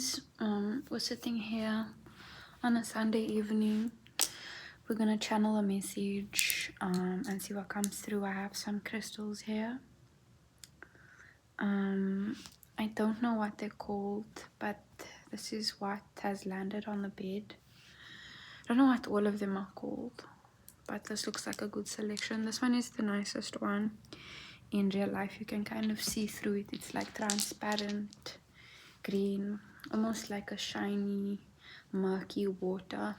guys, we're sitting here on a Sunday evening. We're gonna channel a message and see what comes through. I have some crystals here. I don't know what they're called, but this is what has landed on the bed. I don't know what all of them are called, but this looks like a good selection. This one is the nicest one. In real life you can kind of see through it. It's like transparent green, almost like a shiny murky water.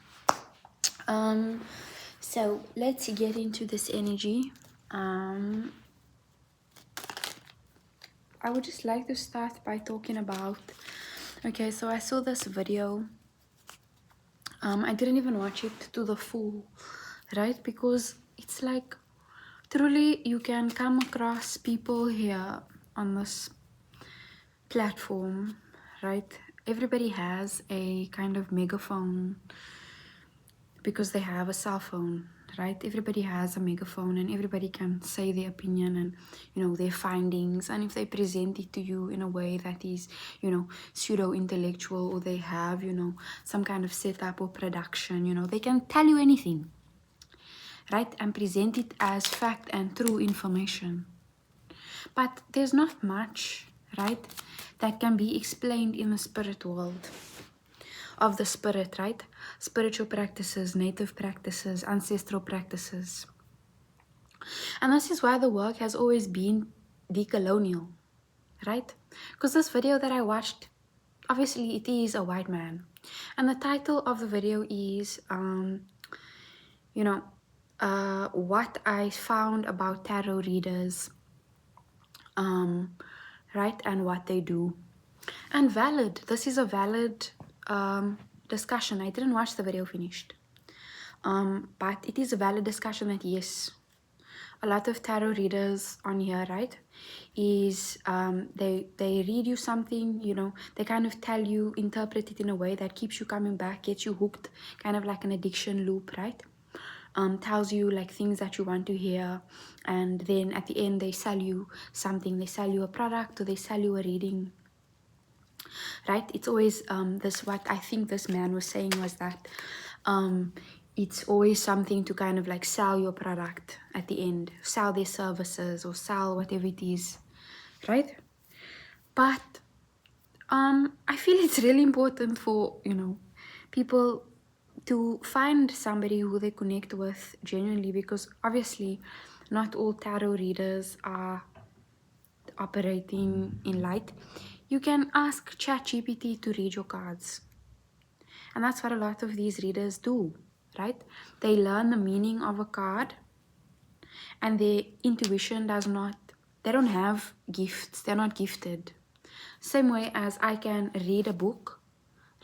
So let's get into this energy. I would just like to start by talking about, okay, so I saw this video. I didn't even watch it to the full, right? Because it's like, truly you can come across people here on this platform, right? Everybody has a kind of megaphone because they have a cell phone, right? Everybody has a megaphone and everybody can say their opinion and, you know, their findings. And if they present it to you in a way that is, you know, pseudo-intellectual, or they have, you know, some kind of setup or production, you know, they can tell you anything, right? And present it as fact and true information. But there's not much, right, that can be explained in the spirit world of the spirit, right? Spiritual practices, native practices, ancestral practices. And this is why the work has always been decolonial, right? Because this video that I watched, obviously it is a white man. And the title of the video is, you know, what I found about tarot readers, right, and what they do. And valid, this is a valid discussion. I didn't watch the video finished, but it is a valid discussion that yes, a lot of tarot readers on here, right, is they read you something, you know, they kind of tell you, interpret it in a way that keeps you coming back, gets you hooked, kind of like an addiction loop, right? Tells you like things that you want to hear, and then at the end they sell you something, they sell you a product, or they sell you a reading, right? It's always this, what I think this man was saying was that it's always something to kind of like sell your product at the end, sell their services or sell whatever it is, right? But I feel it's really important for, you know, people to find somebody who they connect with genuinely, because obviously not all tarot readers are operating in light. You can ask ChatGPT to read your cards, and that's what a lot of these readers do, right? They learn the meaning of a card, and their intuition does not, they don't have gifts, they're not gifted. Same way as I can read a book,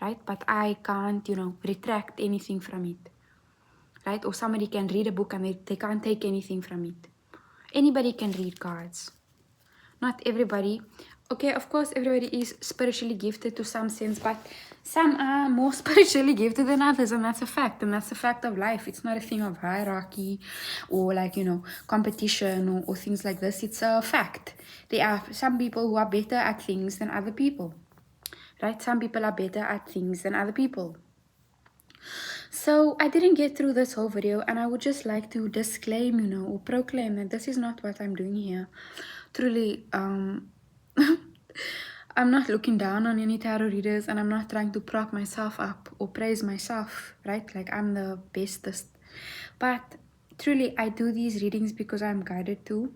right, but I can't, you know, retract anything from it, right? Or somebody can read a book and they can't take anything from it. Anybody can read cards. Not everybody. Okay, of course everybody is spiritually gifted to some sense, but some are more spiritually gifted than others, and that's a fact, and that's a fact of life. It's not a thing of hierarchy or like, you know, competition or things like this. It's a fact. There are some people who are better at things than other people, right? Some people are better at things than other people. So I didn't get through this whole video, and I would just like to disclaim, you know, or proclaim that this is not what I'm doing here. Truly, I'm not looking down on any tarot readers, and I'm not trying to prop myself up or praise myself, right? Like I'm the bestest. But truly, I do these readings because I'm guided to,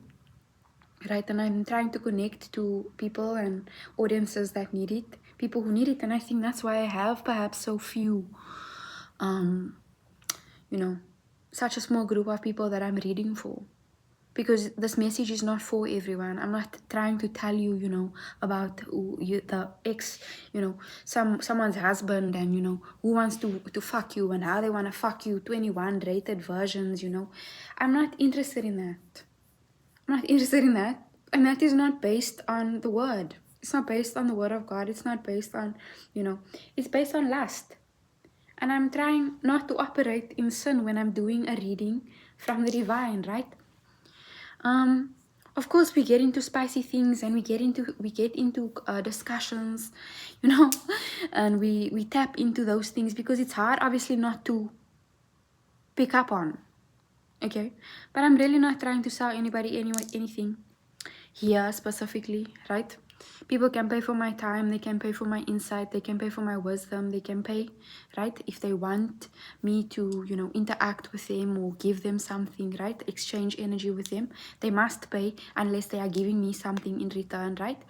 right? And I'm trying to connect to people and audiences that need it, people who need it. And I think that's why I have perhaps so few, you know, such a small group of people that I'm reading for. Because this message is not for everyone. I'm not trying to tell you, you know, about the ex, you know, someone's husband, and, you know, who wants to fuck you and how they want to fuck you, 21 rated versions, you know. I'm not interested in that. I'm not interested in that. And that is not based on the word. It's not based on the word of God. It's not based on, you know, it's based on lust. And I'm trying not to operate in sin when I'm doing a reading from the divine, right? Of course we get into spicy things, and we get into discussions, you know. And we tap into those things because it's hard, obviously, not to pick up on. Okay, but I'm really not trying to sell anybody anything here specifically, right? People can pay for my time, they can pay for my insight, they can pay for my wisdom, they can pay, right? If they want me to, you know, interact with them or give them something, right? Exchange energy with them, they must pay unless they are giving me something in return, right?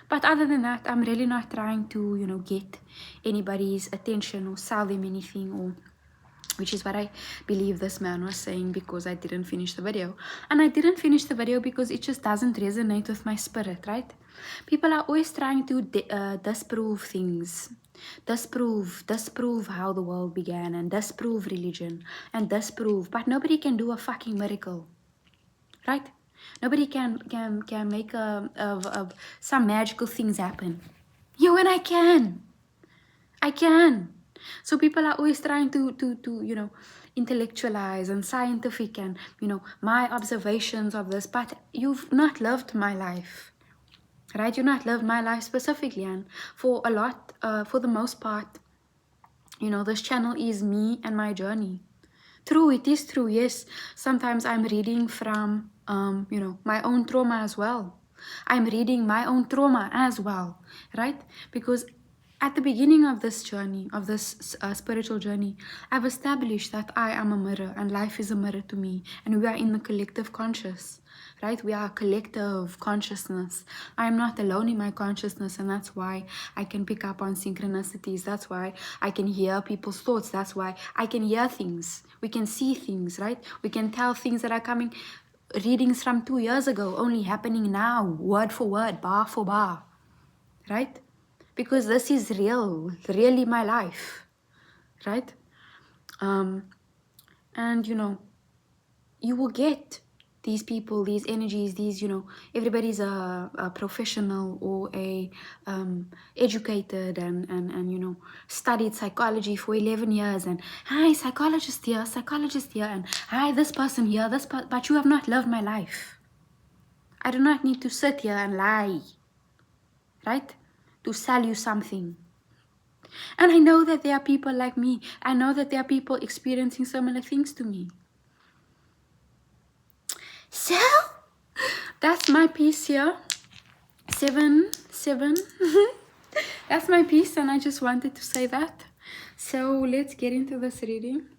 But other than that, I'm really not trying to, you know, get anybody's attention or sell them anything, or which is what I believe this man was saying, because I didn't finish the video. And I didn't finish the video because it just doesn't resonate with my spirit, right? People are always trying to disprove things. Disprove how the world began, and disprove religion, and disprove. But nobody can do a fucking miracle, right? Nobody can make some magical things happen. You and I can. I can. So people are always trying to you know, intellectualize and scientific and, you know, my observations of this, but you've not lived my life, right? You've not lived my life specifically, and for a lot, for the most part, you know, this channel is me and my journey. True, it is true, yes. Sometimes I'm reading from, you know, my own trauma as well. I'm reading my own trauma as well, right? Because at the beginning of this journey, of this spiritual journey, I've established that I am a mirror and life is a mirror to me, and we are in the collective conscious, right? We are a collective consciousness. I'm not alone in my consciousness, and that's why I can pick up on synchronicities. That's why I can hear people's thoughts. That's why I can hear things. We can see things, right? We can tell things that are coming, readings from 2 years ago, only happening now, word for word, bar for bar, right? Because this is real, really my life, right? And you know, you will get these people, these energies, these, you know, everybody's a professional or a educated and you know, studied psychology for 11 years, and hi, psychologist here, and hi, this person here, but you have not lived my life. I do not need to sit here and lie, right, to sell you something. And I know that there are people like me. I know that there are people experiencing similar things to me. So that's my piece here. 7. That's my piece, and I just wanted to say that. So let's get into this reading.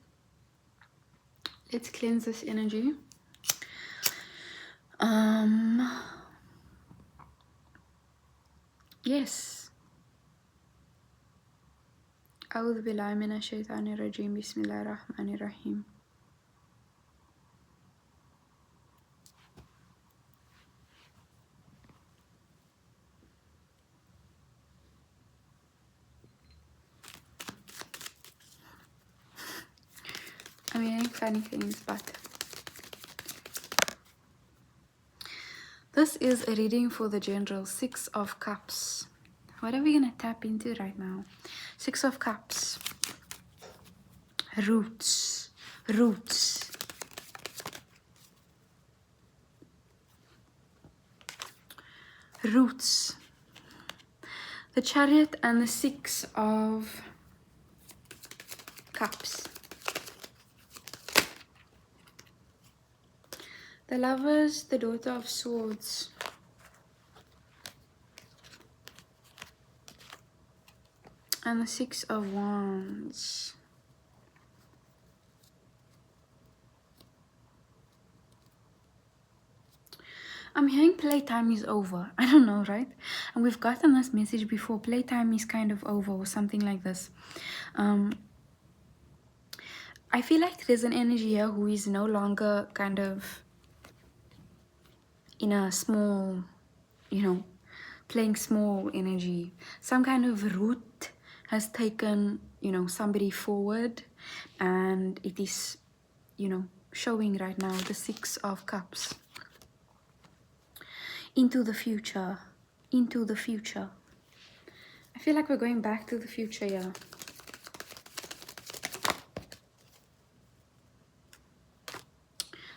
Let's cleanse this energy. Yes. أعوذ بالله من الشيطان الرجيم بسم الله الرحمن الرحيم. I'm hearing funny things, but this is a reading for the general. 6 of Cups. What are we gonna tap into right now? 6 of Cups. Roots. Roots. Roots. The Chariot and the 6 of Cups. The Lovers, the Daughter of Swords. And the 6 of Wands. I'm hearing playtime is over. I don't know, right? And we've gotten this message before. Playtime is kind of over, or something like this. I feel like there's an energy here who is no longer kind of in a small, you know, playing small energy. Some kind of root has taken, you know, somebody forward, and it is, you know, showing right now the 6 of Cups. Into the future. Into the future. I feel like we're going back to the future, yeah.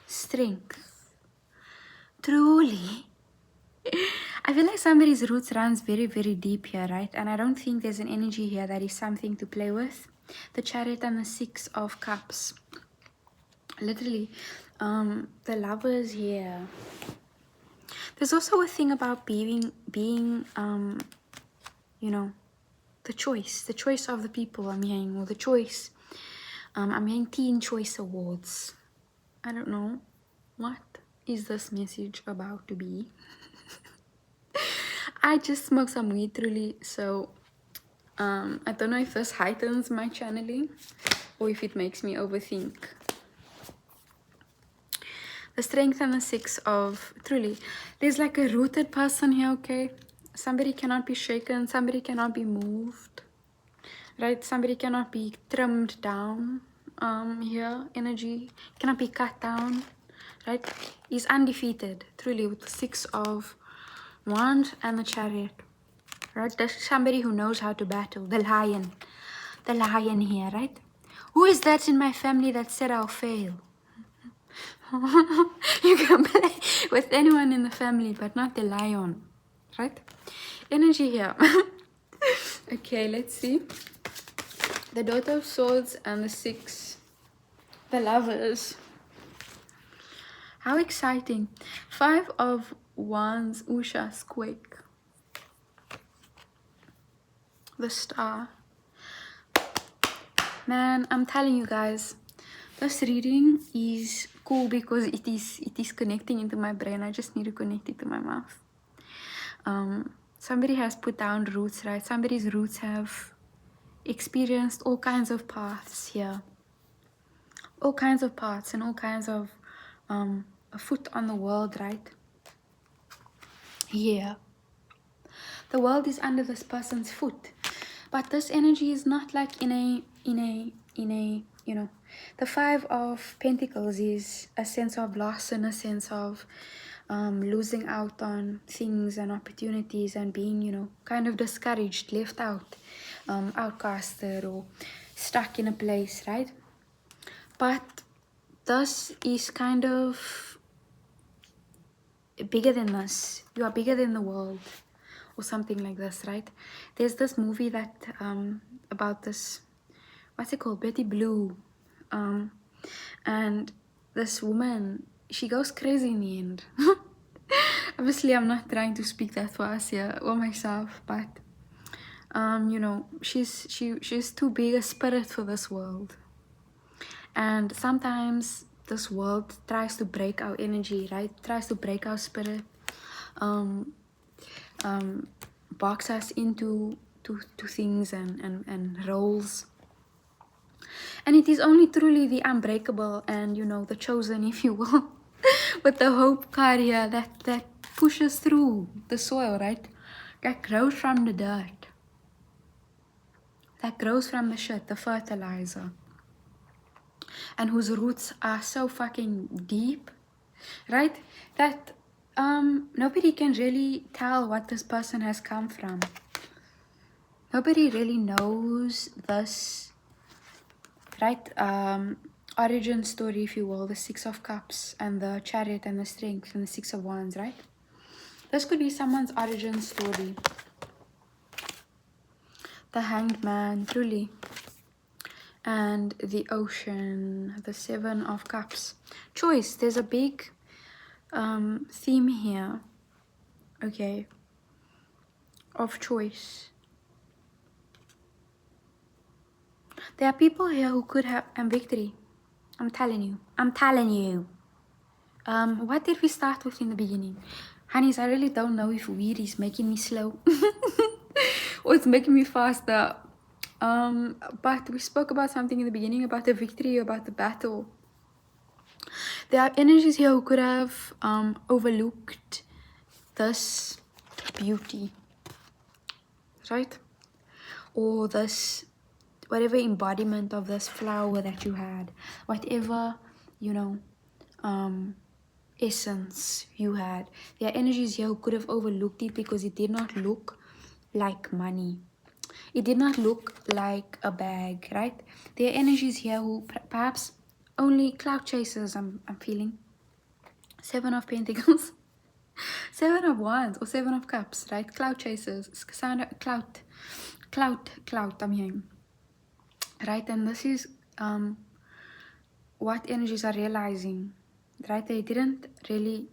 Strength. Truly, I feel like somebody's roots runs very, very deep here, right? And I don't think there's an energy here that is something to play with. The Chariot and the Six of Cups. Literally, the Lovers here. There's also a thing about being you know, the choice of the people I'm hearing, or the choice. I'm hearing Teen Choice Awards. I don't know. What is this message about to be? I just smoked some weed, truly, so I don't know if this heightens my channeling or if it makes me overthink. The Strength and the Six of, truly, there's like a rooted person here, okay? Somebody cannot be shaken, somebody cannot be moved, right? Somebody cannot be trimmed down. Here, energy cannot be cut down, right? He's undefeated, truly, with the Six of Wands and the Chariot, right? There's somebody who knows how to battle. The lion here, right? Who is that in my family that said I'll fail? You can play with anyone in the family, but not the lion, right? Energy here. Okay, let's see. The Daughter of Swords and the Six. The Lovers. How exciting. Five of Wands. Usha, Squake. The Star. Man, I'm telling you guys, this reading is cool because it is connecting into my brain. I just need to connect it to my mouth. Somebody has put down roots, right? Somebody's roots have experienced all kinds of paths here. All kinds of paths and all kinds of a foot on the world, right? Yeah. The world is under this person's foot. But this energy is not like in a, you know, the Five of Pentacles is a sense of loss and a sense of losing out on things and opportunities and being, you know, kind of discouraged, left out, outcasted or stuck in a place, right? But this is kind of bigger than this. You are bigger than the world, or something like this, right? There's this movie that about this, what's it called, Betty Blue, and this woman, she goes crazy in the end. Obviously I'm not trying to speak that for us here or myself, but you know, she's too big a spirit for this world, and sometimes this world tries to break our energy, right? Tries to break our spirit, box us into things and roles. And it is only truly the unbreakable and, you know, the chosen, if you will, with the hope card here that pushes through the soil, right? That grows from the dirt, that grows from the shit, the fertilizer, and whose roots are so fucking deep, right? That nobody can really tell what this person has come from. Nobody really knows this, right? Origin story, if you will, the Six of Cups and the Chariot and the Strength and the Six of Wands, right? This could be someone's origin story. The Hanged Man, truly. And the Ocean, the Seven of Cups. Choice, there's a big theme here, okay, of choice. There are people here who could have victory. I'm telling you. What did we start with in the beginning? Honeys, I really don't know if weed is making me slow or it's making me faster. But we spoke about something in the beginning, about the victory, about the battle. There are energies here who could have overlooked this beauty, right? Or this, whatever embodiment of this flower that you had, whatever, you know, essence you had. There are energies here who could have overlooked it because it did not look like money. It did not look like a bag, right? There are energies here who perhaps only cloud chasers, I'm feeling. Seven of Pentacles. Seven of Wands or Seven of Cups, right? Cloud chasers, clout, I'm hearing. Right, and this is what energies are realizing, right? They didn't really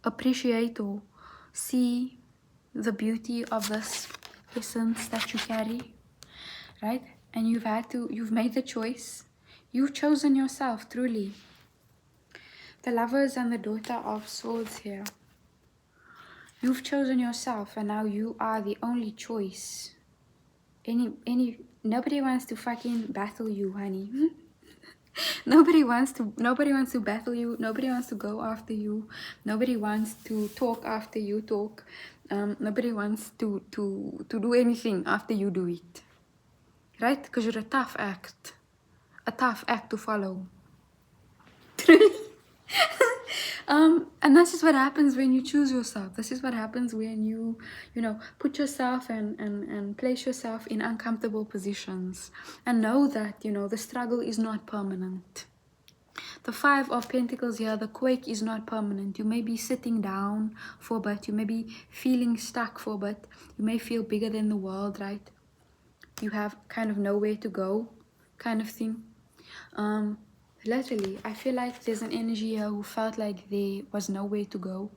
appreciate or see the beauty of this essence that you carry, right? And you've made the choice. You've chosen yourself, truly. The Lovers and the Daughter of Swords here. You've chosen yourself, and now you are the only choice. Nobody wants to fucking battle you, honey. Nobody wants to battle you. Nobody wants to go after you. Nobody wants to talk after you talk. Nobody wants to do anything after you do it, right? Because you're a tough act to follow. And this is what happens when you choose yourself. This is what happens when you put yourself and place yourself in uncomfortable positions and know that, the struggle is not permanent. The Five of Pentacles here, the quake is not permanent. You may be sitting down for a bit. You may be feeling stuck for a bit. You may feel bigger than the world, right? You have kind of nowhere to go kind of thing. Literally, I feel like there's an energy here who felt like there was nowhere to go,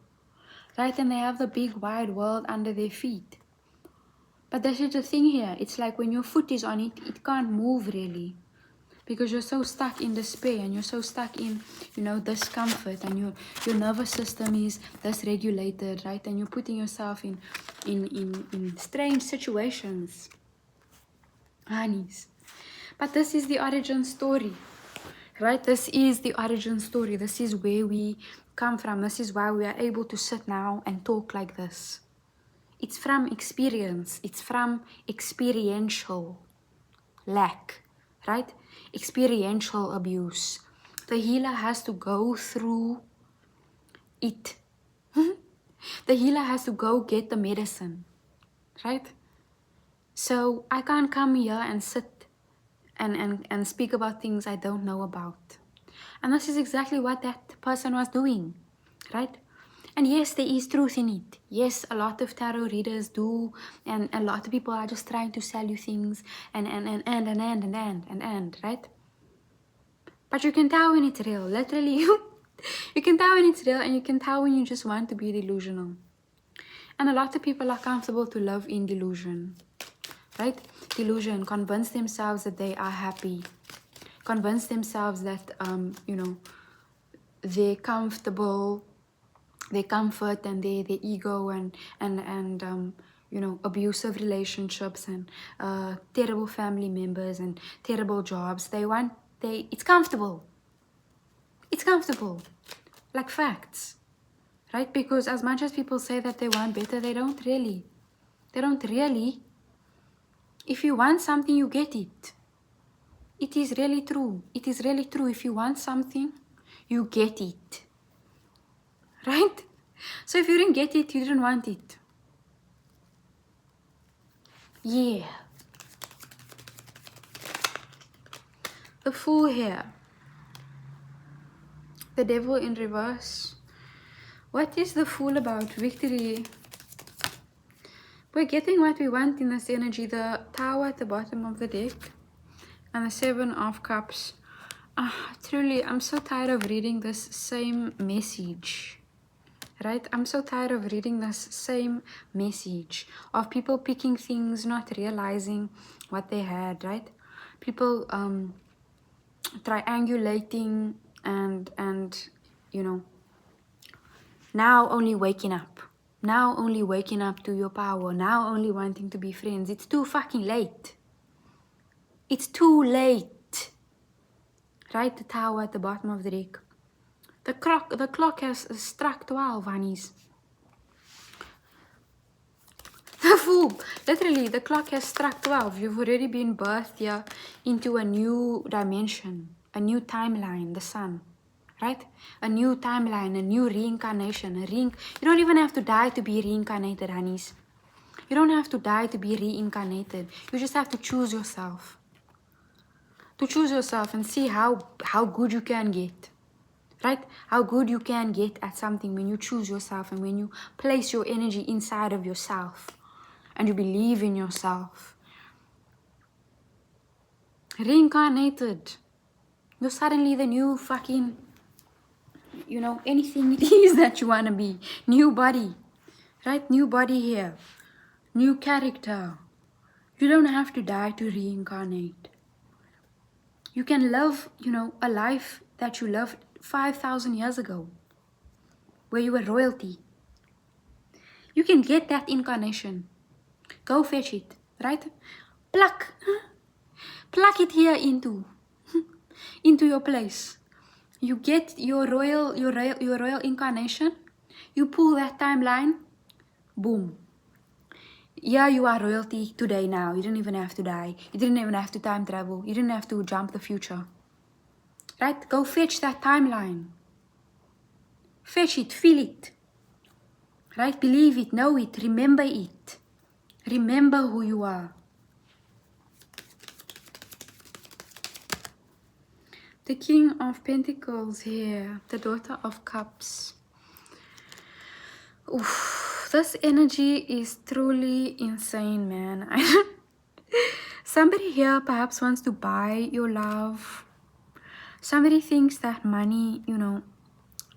right? And they have the big wide world under their feet. But this is the thing here. It's like when your foot is on it, it can't move really. Because you're so stuck in despair and you're so stuck in, discomfort, and your nervous system is dysregulated, right? And you're putting yourself in strange situations. Honeys. But this is the origin story. Right, this is the origin story. This is where we come from. This is why we are able to sit now and talk like this. It's from experience. It's from experiential lack, right? Experiential abuse. The healer has to go through it. The healer has to go get the medicine, right? So I can't come here and sit and speak about things I don't know about. And this is exactly what that person was doing, right? And yes, there is truth in it. Yes, a lot of tarot readers do, and a lot of people are just trying to sell you things and, right? But you can tell when it's real. Literally, you can tell when it's real, and you can tell when you just want to be delusional. And a lot of people are comfortable to live in delusion, right? Delusion, convince themselves that they are happy, convince themselves that they're comfortable, their comfort and their ego and abusive relationships and terrible family members and terrible jobs. It's comfortable, like facts, right? Because as much as people say that they want better, they don't really. If you want something, you get it. It is really true. If you want something, you get it. Right? So if you didn't get it, you didn't want it. Yeah. The Fool here. The Devil in reverse. What is the Fool about? Victory. We're getting what we want in this energy. The Tower at the bottom of the deck. And the Seven of Cups. Truly, I'm so tired of reading this same message. Right? I'm so tired of reading this same message. Of people picking things, not realizing what they had. Right? People triangulating and now only waking up. Now only waking up to your power. Now only wanting to be friends. It's too fucking late. It's too late. Right? The Tower at the bottom of the deck. The clock has struck 12, honeys. The Fool. Literally, the clock has struck 12. You've already been birthed here into a new dimension. A new timeline. The sun. Right? A new timeline, a new reincarnation. You don't even have to die to be reincarnated, honeys. You don't have to die to be reincarnated. You just have to choose yourself. To choose yourself and see how good you can get. right? How good you can get at something when you choose yourself and when you place your energy inside of yourself and you believe in yourself. Reincarnated. You're suddenly the new fucking, anything it is that you want to be. New body, right? New body here. New character. You don't have to die to reincarnate. You can live, a life that you lived 5,000 years ago, where you were royalty. You can get that incarnation. Go fetch it, right? Pluck it here into your place. You get your royal incarnation. You pull that timeline. Boom. Yeah, you are royalty today now. You didn't even have to die. You didn't even have to time travel. You didn't have to jump the future. Right? Go fetch that timeline. Fetch it, feel it. Right? Believe it, know it, remember it. Remember who you are. The King of Pentacles here, the Daughter of Cups. Oof, this energy is truly insane, man. Somebody here perhaps wants to buy your love. Somebody thinks that money,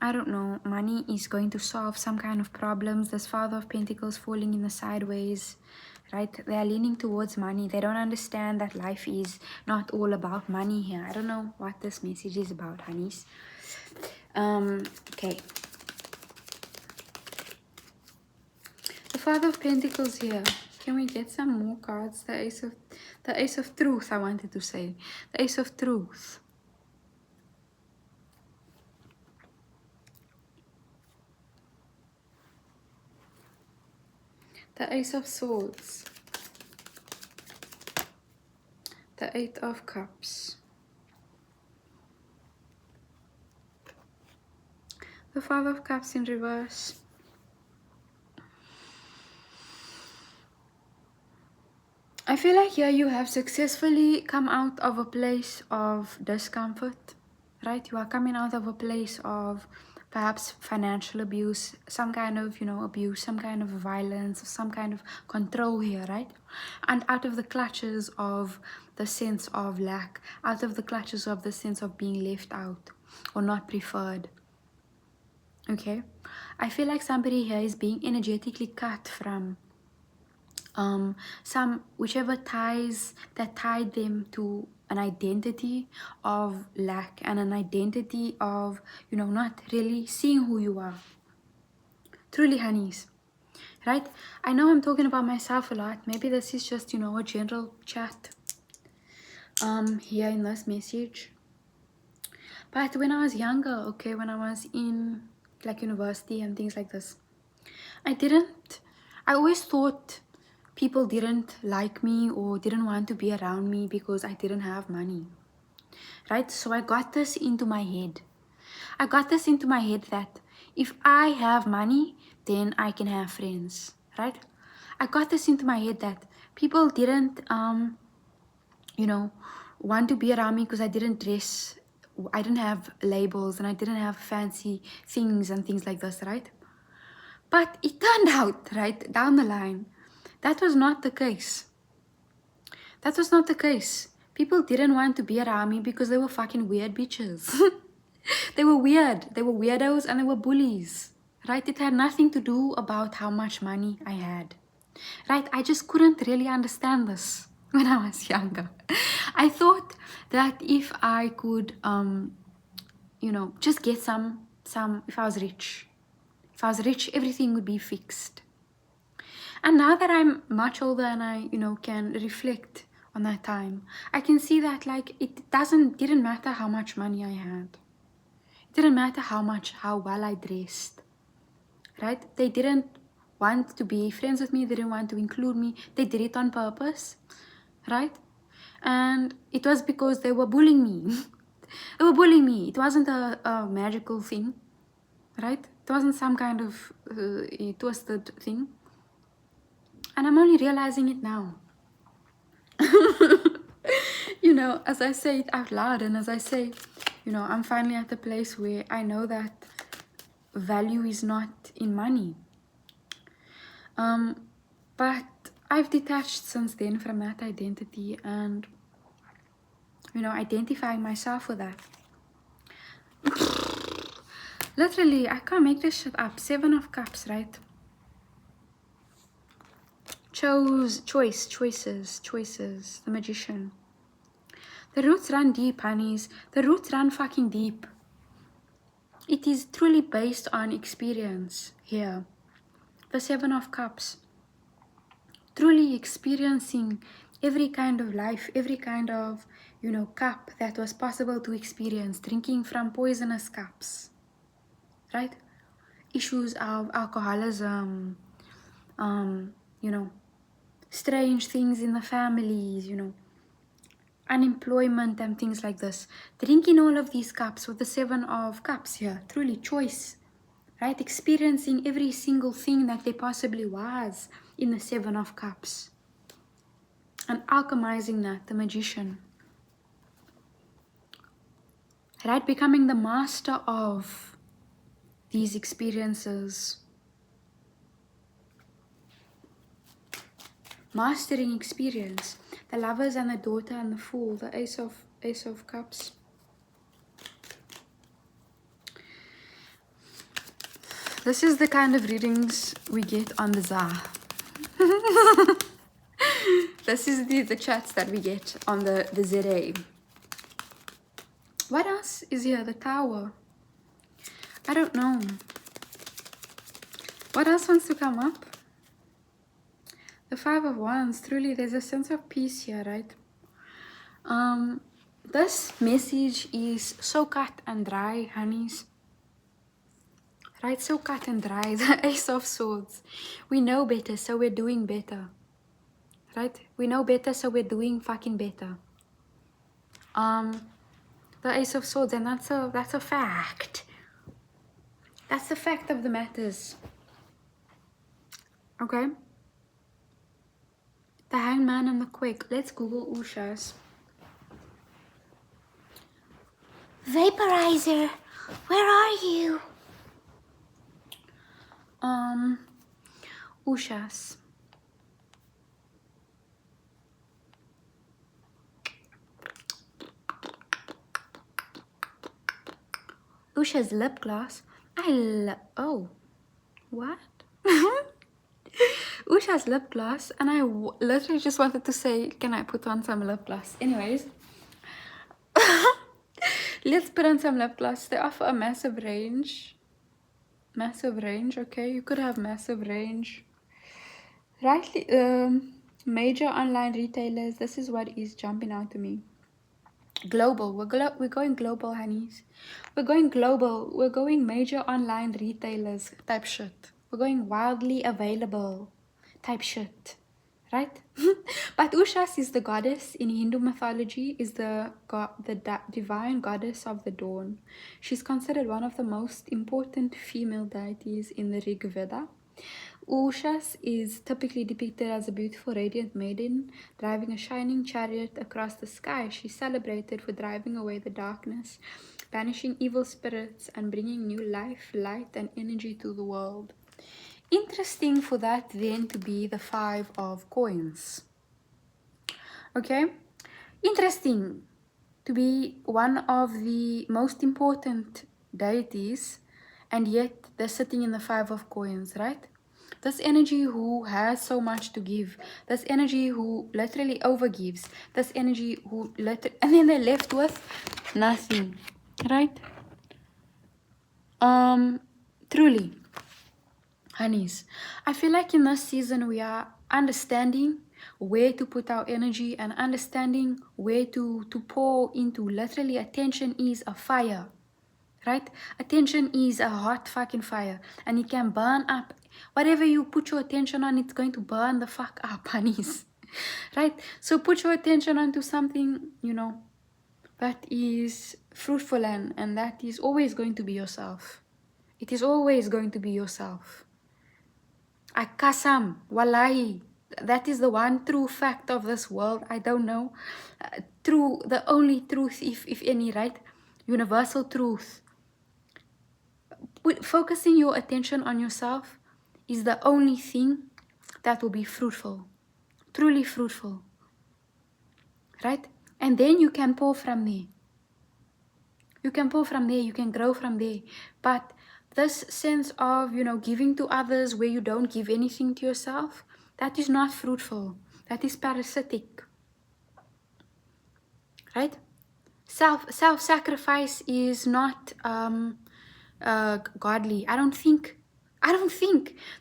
I don't know, money is going to solve some kind of problems. This Father of Pentacles falling in the sideways, right? They are leaning towards money. They don't understand that life is not all about money here. I don't know what this message is about, honeys. Okay. The Father of Pentacles here. Can we get some more cards? The Ace of Truth, I wanted to say. The Ace of Truth. The Ace of Swords. The Eight of Cups. The Five of Cups in reverse. I feel like here you have successfully come out of a place of discomfort, right? You are coming out of a place of perhaps financial abuse, some kind of, abuse, some kind of violence, some kind of control here, right? And out of the clutches of the sense of lack, out of the clutches of the sense of being left out or not preferred. Okay? I feel like somebody here is being energetically cut from whichever ties that tied them to an identity of lack and an identity of, not really seeing who you are. Truly, honeys, right? I know I'm talking about myself a lot. Maybe this is just, a general chat here in this message. But when I was younger, okay, when I was in like university and things like this, I always thought people didn't like me or didn't want to be around me because I didn't have money, right? So I got this into my head. That if I have money, then I can have friends, right? I got this into my head that people didn't, want to be around me because I didn't dress, I didn't have labels and I didn't have fancy things and things like this, right? But it turned out, right, down the line, that was not the case. That was not the case. People didn't want to be around me because they were fucking weird bitches. They were weird. They were weirdos and they were bullies. Right? It had nothing to do about how much money I had. Right? I just couldn't really understand this when I was younger. I thought that if I could, just get some, if I was rich. If I was rich, everything would be fixed. And now that I'm much older and I, can reflect on that time, I can see that like it didn't matter how much money I had. It didn't matter how well I dressed, right? They didn't want to be friends with me. They didn't want to include me. They did it on purpose, right? And it was because they were bullying me. They were bullying me. It wasn't a magical thing, right? It wasn't some kind of twisted thing. And I'm only realizing it now. As I say it out loud and as I say, I'm finally at the place where I know that value is not in money. But I've detached since then from that identity and, identifying myself with that. Literally, I can't make this shit up. 7 of Cups, right? Choices, the Magician. The roots run deep, honeys. The roots run fucking deep. It is truly based on experience here. The 7 of Cups. Truly experiencing every kind of life, every kind of, cup that was possible to experience. Drinking from poisonous cups. Right? Issues of alcoholism, strange things in the families, unemployment and things like this. Drinking all of these cups with the 7 of Cups here, truly choice, right? Experiencing every single thing that there possibly was in the 7 of Cups. And alchemizing that, the Magician. Right? Becoming the master of these experiences. Mastering experience. The Lovers and the Daughter and the Fool. The Ace of Cups. This is the kind of readings we get on the ZA. This is the chats that we get on the ZA. What else is here? The Tower. I don't know. What else wants to come up? The 5 of Wands. Truly, there's a sense of peace here, right? This message is so cut and dry, honeys. Right? So cut and dry. The Ace of Swords. We know better, so we're doing better. Right? We know better, so we're doing fucking better. The Ace of Swords, and that's a fact. That's the fact of the matters. Okay? The Hangman and the Quake. Let's Google Ushas. Vaporizer, where are you? Ushas. Usha's lip gloss. Oh, what? Usha's lip gloss, and I literally just wanted to say, can I put on some lip gloss? Anyways, let's put on some lip gloss. They offer a massive range. Massive range, okay? You could have massive range. Rightly, major online retailers. This is what is jumping out to me. Global. We're going global, honeys. We're going global. We're going major online retailers type shit. We're going wildly available type shit, right? But Ushas is the goddess in Hindu mythology, is the divine goddess of the dawn. She's considered one of the most important female deities in the Rig Veda. Ushas is typically depicted as a beautiful radiant maiden driving a shining chariot across the sky. She's celebrated for driving away the darkness, banishing evil spirits, and bringing new life, light, and energy to the world. Interesting for that then to be the 5 of Coins. Okay? Interesting to be one of the most important deities, and yet they're sitting in the 5 of Coins, right? This energy who has so much to give. This energy who literally overgives. This energy who and then they're left with nothing, right? Truly, honeys, I feel like in this season we are understanding where to put our energy and understanding where to pour into. Literally, attention is a fire, right? Attention is a hot fucking fire, and it can burn up. Whatever you put your attention on, it's going to burn the fuck up, honeys. Right? So put your attention onto something, that is fruitful and that is always going to be yourself. It is always going to be yourself. Akasam, wallahi. That is the one true fact of this world. I don't know. The only truth, if any, right? universal truth. Focusing your attention on yourself is the only thing that will be fruitful, truly fruitful, right? And then you can pour from there. You can pour from there, you can grow from there. But this sense of, giving to others where you don't give anything to yourself, that is not fruitful. That is parasitic, right? Self-sacrifice is not godly. I don't think,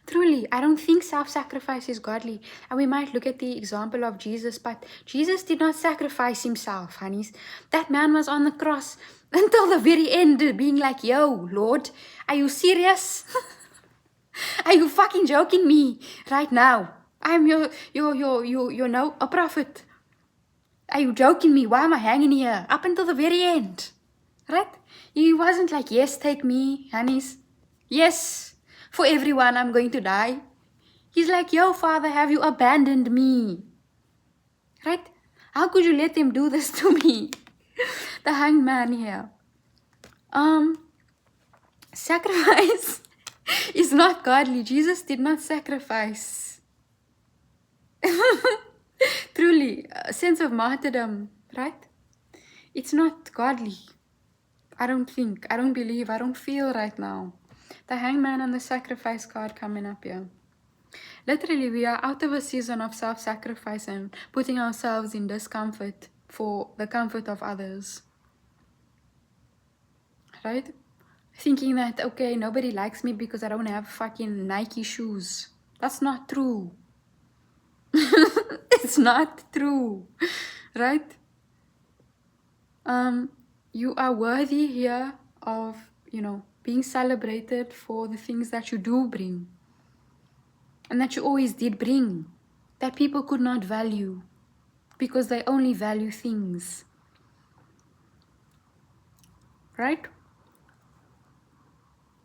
truly, I don't think self-sacrifice is godly. And we might look at the example of Jesus, but Jesus did not sacrifice himself, honeys. That man was on the cross until the very end, being like, yo, Lord, are you serious? Are you fucking joking me right now? I'm a prophet. Are you joking me? Why am I hanging here? Up until the very end. Right? He wasn't like, yes, take me, honeys. Yes, for everyone, I'm going to die. He's like, yo, Father, have you abandoned me? Right? How could you let him do this to me? The hanged man here. Sacrifice is not godly. Jesus did not sacrifice. Truly, a sense of martyrdom, right? It's not godly. I don't think, I don't believe, I don't feel right now. The hangman and the sacrifice card coming up here. Literally, we are out of a season of self-sacrifice and putting ourselves in discomfort for the comfort of others. Right? Thinking that, okay, nobody likes me because I don't have fucking Nike shoes. That's not true. It's not true. Right? You are worthy here of, being celebrated for the things that you do bring. And that you always did bring. That people could not value. Because they only value things. Right?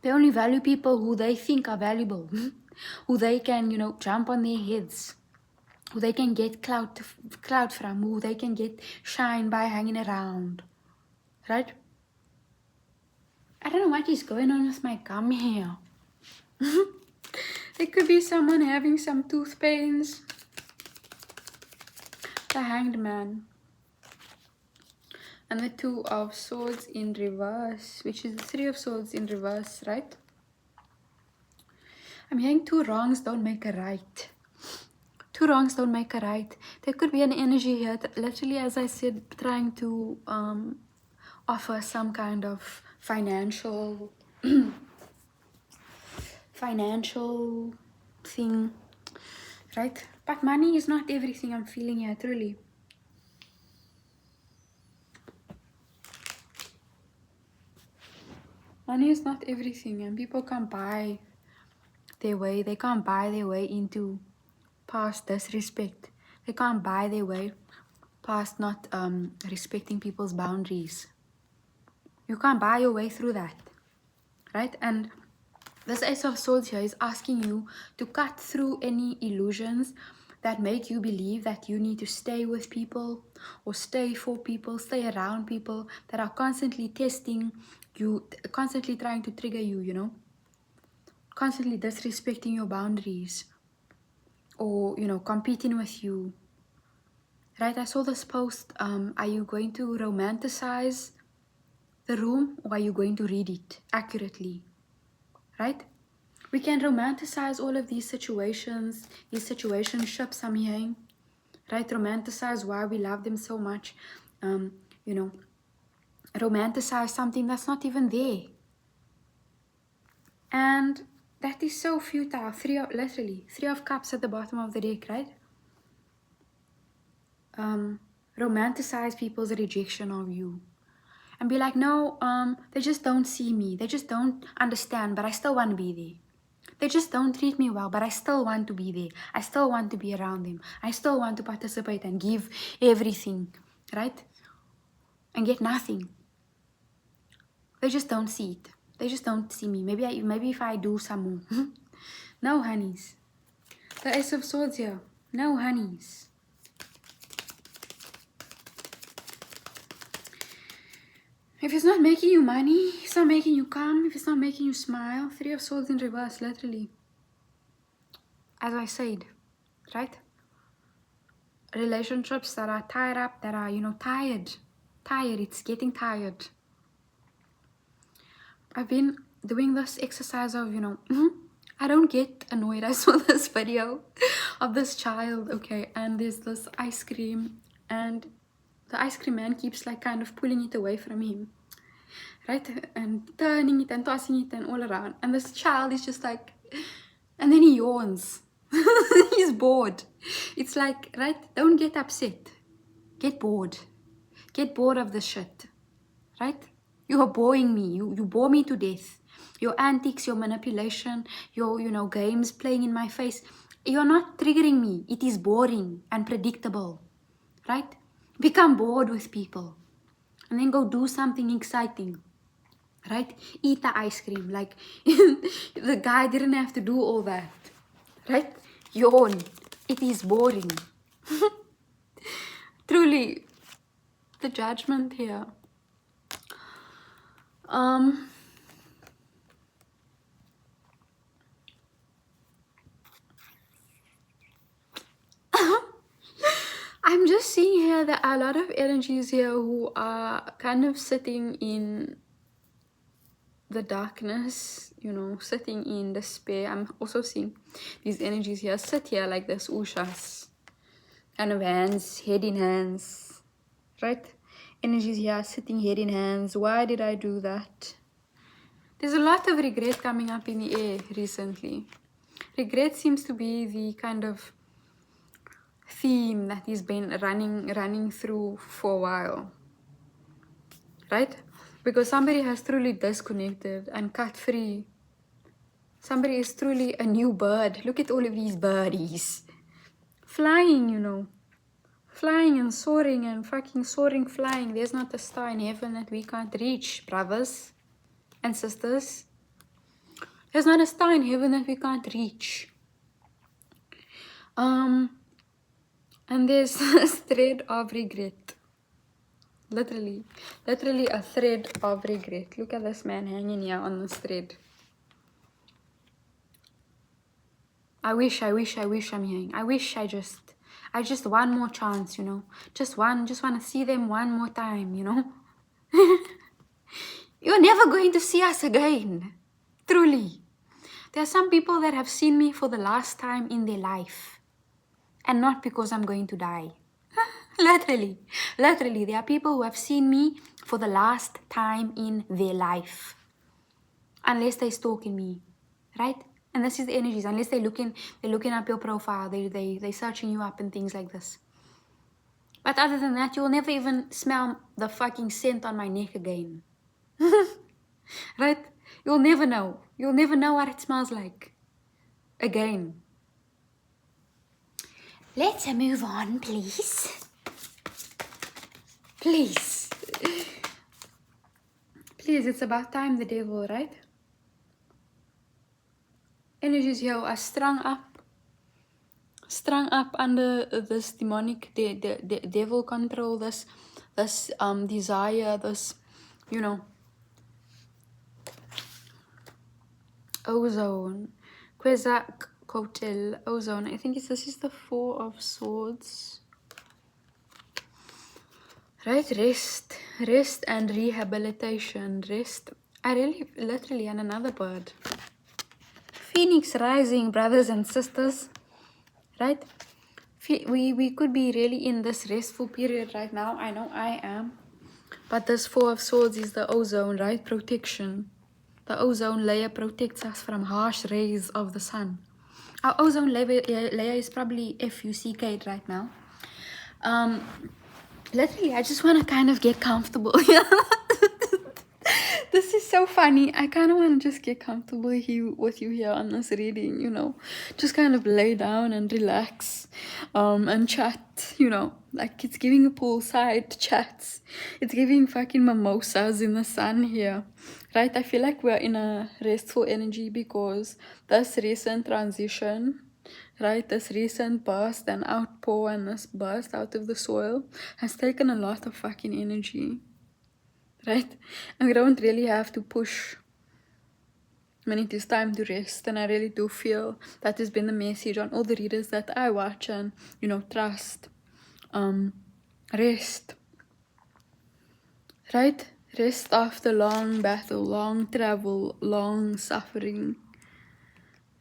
They only value people who they think are valuable. Who they can, jump on their heads. Who they can get clout from. Who they can get shine by hanging around. Right? I don't know what is going on with my gum here. There could be someone having some tooth pains. The Hanged Man. And the Two of Swords in reverse, which is the Three of Swords in reverse, right? I'm hearing two wrongs don't make a right. Two wrongs don't make a right. There could be an energy here that literally, as I said, trying to offer some kind of financial thing, right? But money is not everything I'm feeling here, truly. Money is not everything, and people can't buy their way. They can't buy their way into past disrespect. They can't buy their way past not respecting people's boundaries. You can't buy your way through that, right? And this Ace of Swords here is asking you to cut through any illusions that make you believe that you need to stay with people or stay for people, stay around people that are constantly testing you, constantly trying to trigger you, constantly disrespecting your boundaries or, competing with you. Right, I saw this post, are you going to romanticize the room or are you going to read it accurately? Right? We can romanticize all of these situations, these situationships I'm hearing. Right? Romanticize why we love them so much. Romanticize something that's not even there. And that is so futile. Literally, Three of Cups at the bottom of the deck, right? Romanticize people's rejection of you. And be like, no, they just don't see me. They just don't understand, but I still want to be there. They just don't treat me well, but I still want to be there. I still want to be around them. I still want to participate and give everything, right? And get nothing. They just don't see it. They just don't see me. Maybe if I do some more. No, honeys. The Ace of Swords here. No, honeys. If it's not making you money, if it's not making you calm, if it's not making you smile, Three of Swords in reverse, literally. As I said, right? Relationships that are tied up, that are, tired. It's getting tired. I've been doing this exercise of, I don't get annoyed. I saw this video of this child, okay, and there's this ice cream, and the ice cream man keeps like kind of pulling it away from him, right, and turning it and tossing it and all around, and this child is just like, and then he yawns. He's bored. It's like, right, don't get upset, get bored of this shit, right? You are boring me. You bore me to death. Your antics, your manipulation, your, games playing in my face. You're not triggering me. It is boring and predictable, right? Become bored with people. And then go do something exciting, right? Eat the ice cream. Like, the guy didn't have to do all that, right? Yawn. It is boring. Truly, the judgment here. I'm just seeing here that a lot of energies here who are kind of sitting in the darkness, sitting in despair. I'm also seeing these energies here sit here like this, ushas, kind of hands, head in hands, right? Energies here sitting head in hands. Why did I do that? There's a lot of regret coming up in the air recently. Regret seems to be the kind of theme that has been running through for a while, right? Because somebody has truly disconnected and cut free. Somebody is truly a new bird. Look at all of these birdies flying, flying and soaring and fucking soaring, flying. There's not a star in heaven that we can't reach, brothers and sisters. There's not a star in heaven that we can't reach. And there's this thread of regret. Literally a thread of regret. Look at this man hanging here on this thread. I wish I'm hearing. I wish I just one more chance, just want to see them one more time, You're never going to see us again. Truly. There are some people that have seen me for the last time in their life. And not because I'm going to die. Literally, there are people who have seen me for the last time in their life. Unless they're stalking me, right? And this is the energies. Unless they're looking up your profile, they're searching you up and things like this. But other than that, you'll never even smell the fucking scent on my neck again. Right? You'll never know. You'll never know what it smells like again. Let's move on, please. Please, it's about time, the devil, right? Energies here are strung up under this demonic devil control, this desire, this, ozone, Quetzalcoatl, ozone. I think this is the Four of Swords. Right, rest and rehabilitation. Rest. I literally, and another bird. Phoenix rising, brothers and sisters. Right? We could be really in this restful period right now. I know I am. But this Four of Swords is the ozone, right? Protection. The ozone layer protects us from harsh rays of the sun. Our ozone layer is probably FUCK right now. Literally, I just want to kind of get comfortable. This is so funny. I kind of want to just get comfortable here with you here on this reading, just kind of lay down and relax, and chat, like it's giving a poolside chats. It's giving fucking mimosas in the sun here, right? I feel like we're in a restful energy because this recent transition, right, this recent burst and outpour and this burst out of the soil has taken a lot of fucking energy. right? And we don't really have to push when it is time to rest. And I really do feel that has been the message on all the readers that I watch, and trust, rest, right? Rest after long battle, long travel, long suffering,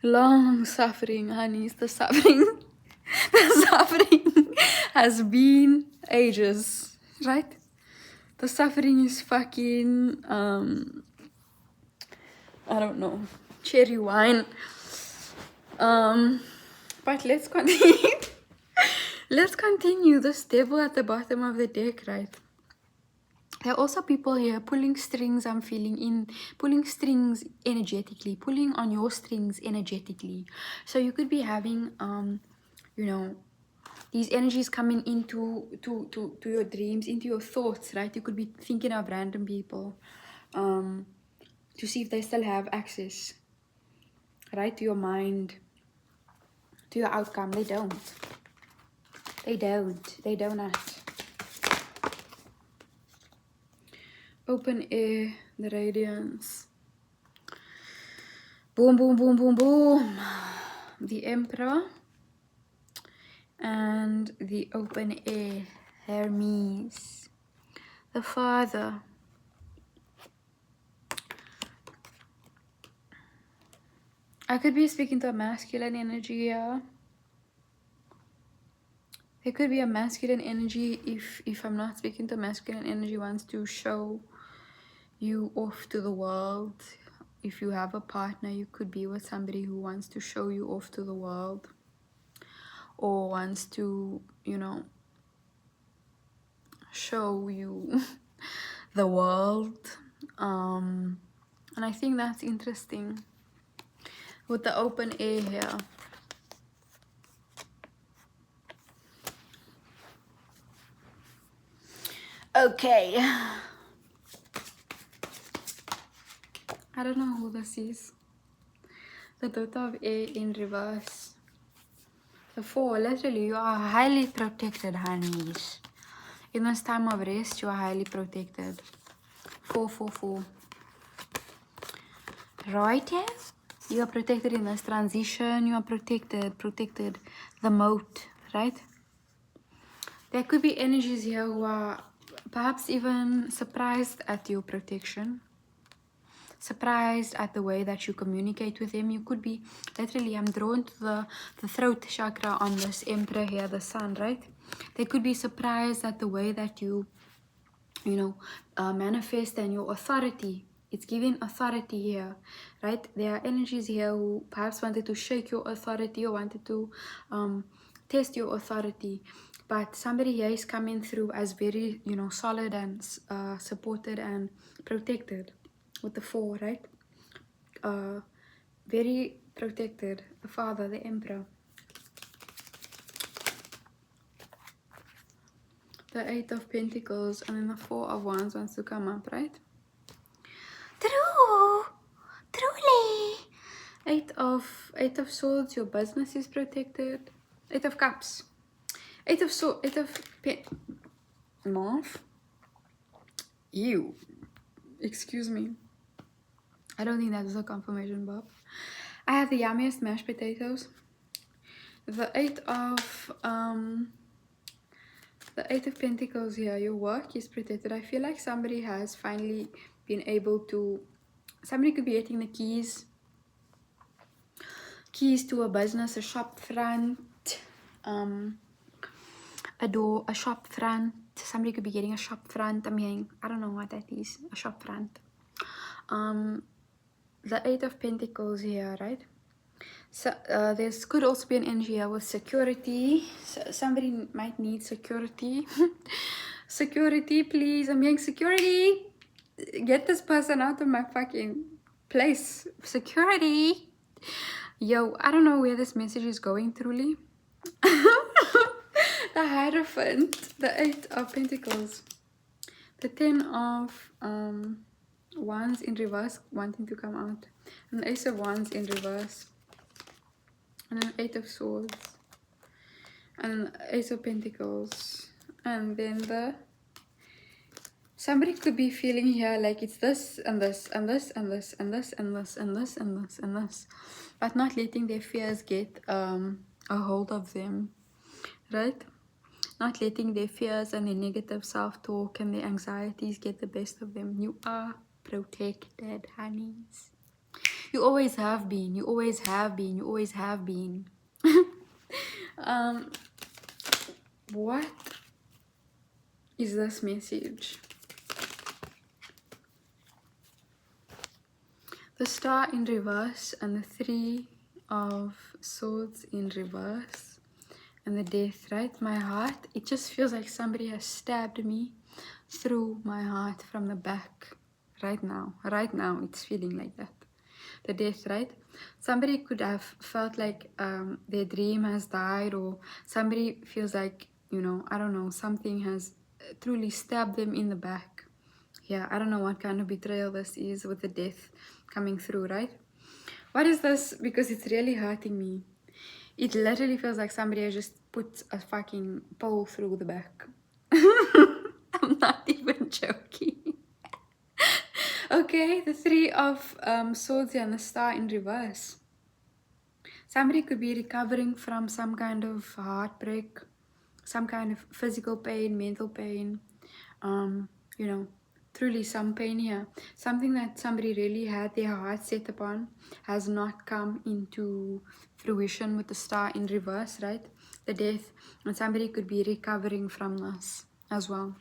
honeys. The suffering the suffering has been ages, right? The suffering is fucking I don't know, cherry wine. But let's continue. Let's continue. This devil at the bottom of the deck, right? There are also people here pulling strings. I'm feeling pulling strings energetically, pulling on your strings energetically. So you could be having these energies coming into to your dreams, into your thoughts, right? You could be thinking of random people to see if they still have access, right, to your mind, to your outcome. They don't. They do not. Open air, the radiance. Boom, boom, boom, boom, boom. The Emperor and the open air, Hermes. The Father. I could be speaking to a masculine energy here. There could be a masculine energy if I'm not speaking to masculine energy, wants to show you off to the world. If you have a partner, you could be with somebody who wants to show you off to the world, or wants to, show you the world. And I think that's interesting with the open air here. Okay. I don't know who this is. The daughter of air in reverse. The 4, literally, you are highly protected, honeys. In this time of rest, you are highly protected. 4, 4, 4. Right? You are protected in this transition. You are protected. The moat, right? There could be energies here who are perhaps even surprised at your protection. Surprised at the way that you communicate with them. You could be, literally, I'm drawn to the throat chakra on this Emperor here, the Sun, right? They could be surprised at the way that you manifest, and your authority. It's giving authority here, right? There are energies here who perhaps wanted to shake your authority, or wanted to test your authority. But somebody here is coming through as very, solid and supported and protected. With the 4, right? Very protected. The Father, the Emperor. The 8 of Pentacles, and then the 4 of Wands wants to come up, right? Truly. 8 of Swords, your business is protected. 8 of Cups. 8 of Swords, 8 of Mauve. Ew. Excuse me. I don't think that was a confirmation, Bob. I have the yummiest mashed potatoes. The 8 of Pentacles here, your work is protected. I feel like somebody has finally been able to, somebody could be getting the keys to a business, a shop front, a door, a shop front. Somebody could be getting a shop front. I mean, I don't know what that is, a shop front. The 8 of Pentacles here, right? So there's could also be an energy here with security. So somebody might need security. Security, please. I'm getting security. Get this person out of my fucking place. Security. Yo, I don't know where this message is going, truly. The Hierophant, the 8 of Pentacles, the 10 of Wands in reverse, wanting to come out, and the Ace of Wands in reverse, and then 8 of Swords, and Ace of Pentacles, and then the Somebody could be feeling here like it's this and this and this and this and this and this and this and this and this, but not letting their fears get a hold of them, right? Not letting their fears and their negative self-talk and their anxieties get the best of them. You are protected, honeys. You always have been. You always have been. You always have been. What is this message? The Star in reverse and the Three of Swords in reverse and the Death, right? My heart, it just feels like somebody has stabbed me through my heart from the back right now. Right now, it's feeling like that. The Death, right? Somebody could have felt like their dream has died, or somebody feels like, you know, I don't know, something has truly stabbed them in the back. Yeah, I don't know what kind of betrayal this is with the Death coming through, right? What is this? Because it's really hurting me. It literally feels like somebody has just put a fucking pole through the back. I'm not even joking. Okay, the Three of Swords and the Star in reverse. Somebody could be recovering from some kind of heartbreak, some kind of physical pain, mental pain, you know, truly some pain here. Something that somebody really had their heart set upon has not come into fruition with the Star in reverse, right? The Death. And somebody could be recovering from this as well.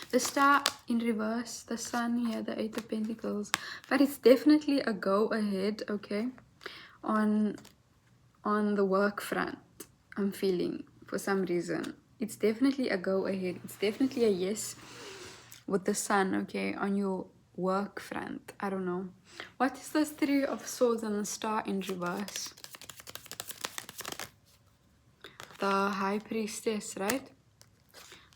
The Star in reverse, the Sun here, the Eight of Pentacles. But it's definitely a go ahead, okay? On the work front, I'm feeling, for some reason. It's definitely a go ahead. It's definitely a yes with the Sun, okay, on your work front. I don't know. What is this Three of Swords and the Star in reverse? The High Priestess, right?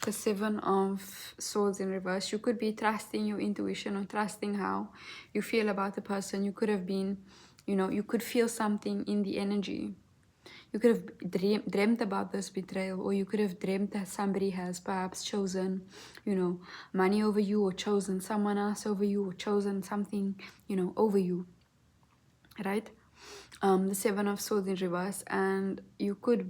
The Seven of Swords in reverse. You could be trusting your intuition or trusting how you feel about the person. You could have been, you know, you could feel something in the energy. You could have dreamt about this betrayal, or you could have dreamt that somebody has perhaps chosen, you know, money over you, or chosen someone else over you, or chosen something, you know, over you, right? The Seven of Swords in reverse, and you could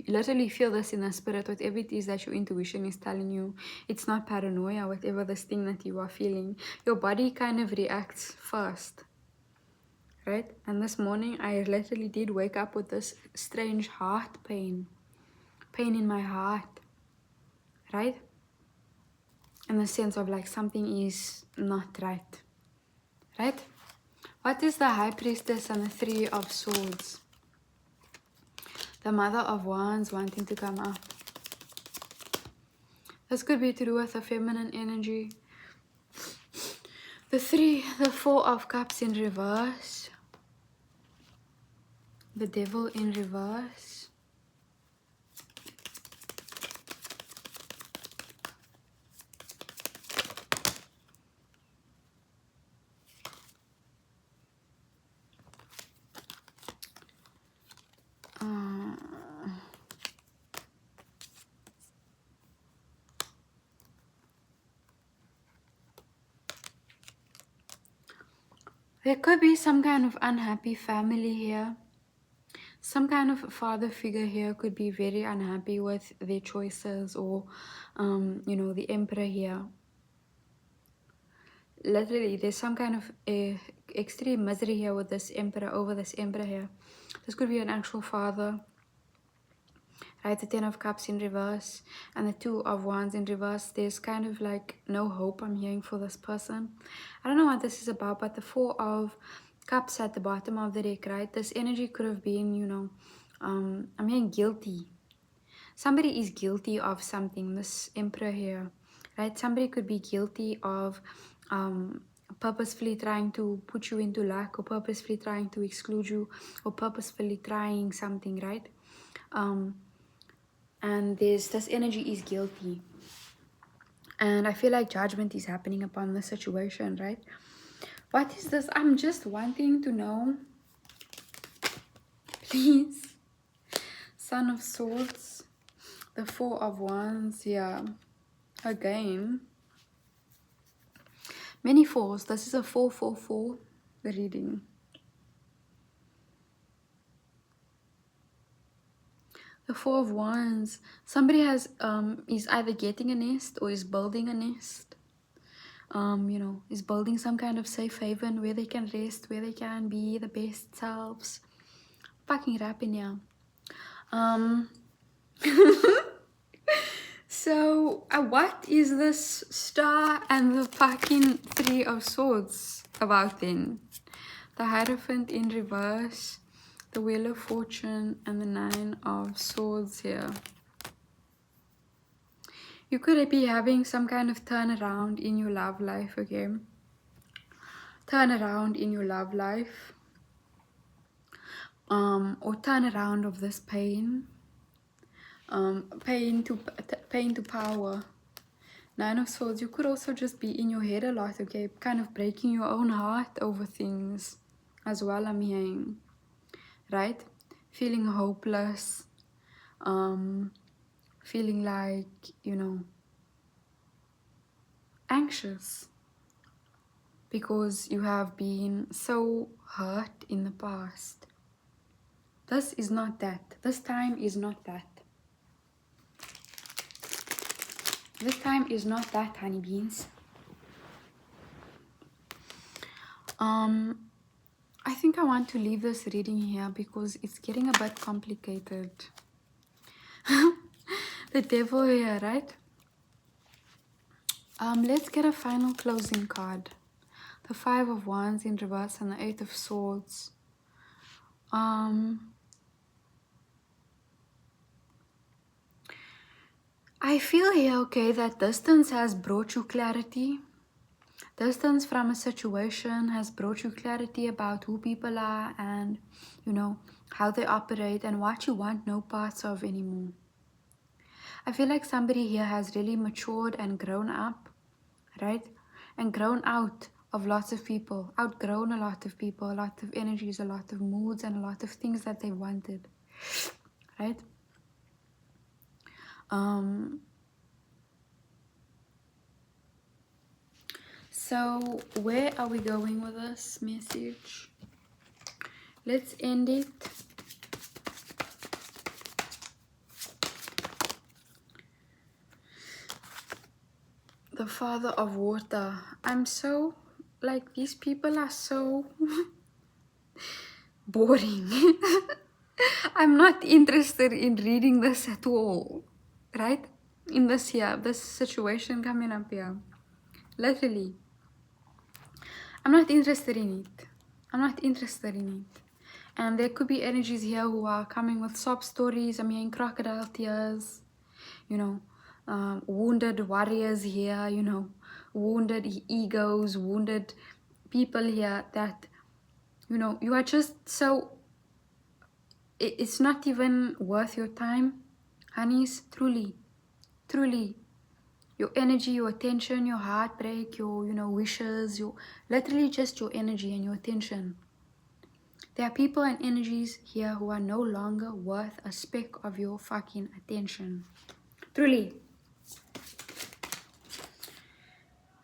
literally feel this in the spirit, whatever it is that your intuition is telling you. It's not paranoia, whatever this thing that you are feeling. Your body kind of reacts first, right? And this morning I literally did wake up with this strange heart pain in my heart, right? In the sense of like something is not right, right? What is the High Priestess and the Three of Swords? The Mother of Wands wanting to come up. This could be to do with the feminine energy. The Four of Cups in reverse. The Devil in reverse. There could be some kind of unhappy family here. Some kind of father figure here could be very unhappy with their choices, or, you know, the Emperor here. Literally, there's some kind of extreme misery here with this Emperor, over this Emperor here. This could be an actual father. Right, the Ten of Cups in reverse and the Two of Wands in reverse. There's kind of like no hope I'm hearing for this person. I don't know what this is about, but the Four of Cups at the bottom of the deck, right? This energy could have been, you know, I'm hearing guilty. Somebody is guilty of something, this Emperor here, right? Somebody could be guilty of purposefully trying to put you into lack, or purposefully trying to exclude you, or purposefully trying something, right? And this energy is guilty, and I feel like judgment is happening upon the situation, right? What is this? I'm just wanting to know, please. Son of Swords, the Four of Wands, yeah, again. Many fours. This is a 444 reading. The Four of Wands. Somebody has is either getting a nest or is building a nest. You know, is building some kind of safe haven where they can rest, where they can be the best selves. Fucking rapping, yeah. So, what is this Star and the fucking Three of Swords about then? The Hierophant in reverse, the Wheel of Fortune, and the Nine of Swords here. You could be having some kind of turnaround in your love life, okay? Turnaround in your love life. Or turnaround of this pain. Pain to power. Nine of Swords. You could also just be in your head a lot, okay? Kind of breaking your own heart over things as well, I'm hearing. Right? Feeling hopeless. Feeling like, you know, anxious. Because you have been so hurt in the past. This is not that. This time is not that. This time is not that, honeybees. I think I want to leave this reading here because it's getting a bit complicated. The devil here, right? Let's get a final closing card. The Five of Wands in reverse and the Eight of Swords. I feel here, okay, that distance has brought you clarity. Distance from a situation has brought you clarity about who people are and, you know, how they operate and what you want no parts of anymore. I feel like somebody here has really matured and grown up, right? And grown out of lots of people, outgrown a lot of people, a lot of energies, a lot of moods, and a lot of things that they wanted, right? So where are we going with this message? Let's end it. The Father of Water. I'm so, like, these people are so boring. I'm not interested in reading this at all, right? In this here, this situation coming up here. Literally. I'm not interested in it. I'm not interested in it. And there could be energies here who are coming with sob stories. I'm hearing crocodile tears, you know, wounded warriors here, you know, wounded egos, wounded people here that, you know, you are just so, it's not even worth your time, honeys, truly, truly. Your energy, your attention, your heartbreak, your, you know, wishes, your, literally just your energy and your attention. There are people and energies here who are no longer worth a speck of your fucking attention. Truly.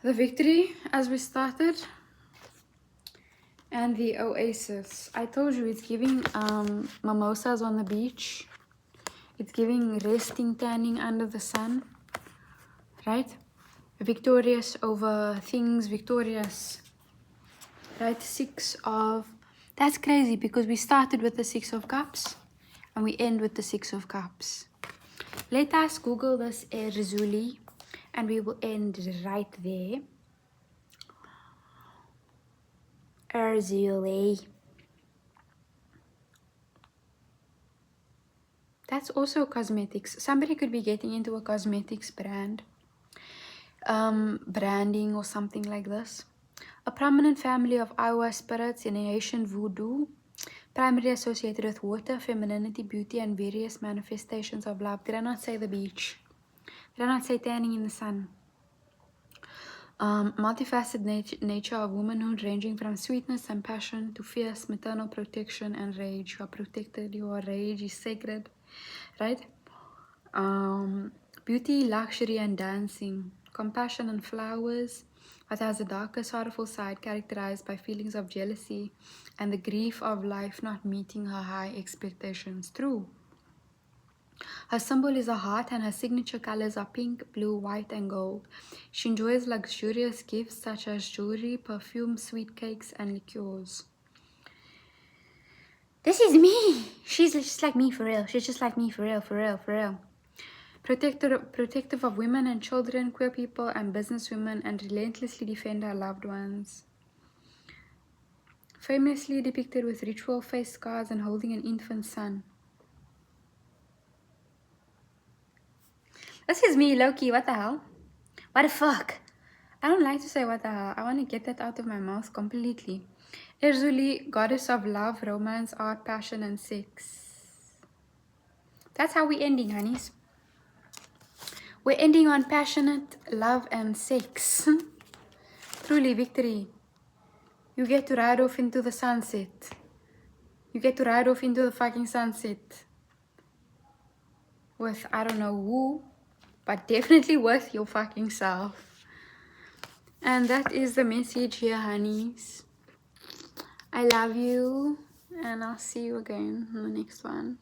The Victory, as we started, and the Oasis. I told you it's giving mimosas on the beach. It's giving resting, tanning under the sun, right? Victorious over things, victorious, right? That's crazy because we started with the Six of Cups and we end with the Six of Cups. Let us Google this Erzuli and we will end right there. Erzuli. That's also cosmetics. Somebody could be getting into a cosmetics brand. Branding or something like this. A prominent family of Iowa spirits in Haitian voodoo, primarily associated with water, femininity, beauty, and various manifestations of love. Did I not say the beach? Did I not say tanning in the sun? Multifaceted nature of womanhood, ranging from sweetness and passion to fierce maternal protection and rage. You are protected, your rage is sacred, right? Beauty, luxury, and dancing. Compassion and flowers. but has a darker, sorrowful side characterized by feelings of jealousy and the grief of life not meeting her high expectations. True. Her symbol is a heart and her signature colors are pink, blue, white, and gold. She enjoys luxurious gifts such as jewelry, perfume, sweet cakes, and liqueurs. This is me! She's just like me for real. She's just like me for real, for real, for real. Protective of women and children, queer people, and businesswomen, and relentlessly defend our loved ones. Famously depicted with ritual face scars and holding an infant son. This is me, Loki. What the hell? What the fuck? I don't like to say what the hell. I want to get that out of my mouth completely. Erzuli, goddess of love, romance, art, passion, and sex. That's how we're ending, honeys. We're ending on passionate love and sex. Truly victory. You get to ride off into the sunset. You get to ride off into the fucking sunset. With, I don't know who, but definitely with your fucking self. And that is the message here, honeys. I love you. And I'll see you again in the next one.